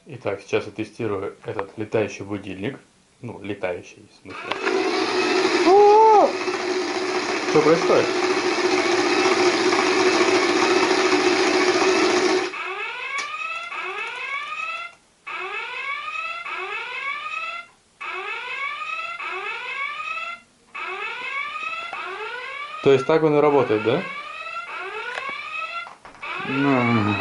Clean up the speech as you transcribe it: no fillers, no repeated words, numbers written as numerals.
Итак, сейчас я тестирую этот летающий будильник. Ну, летающий, в смысле. Что происходит? То есть так он и работает, да? Ну,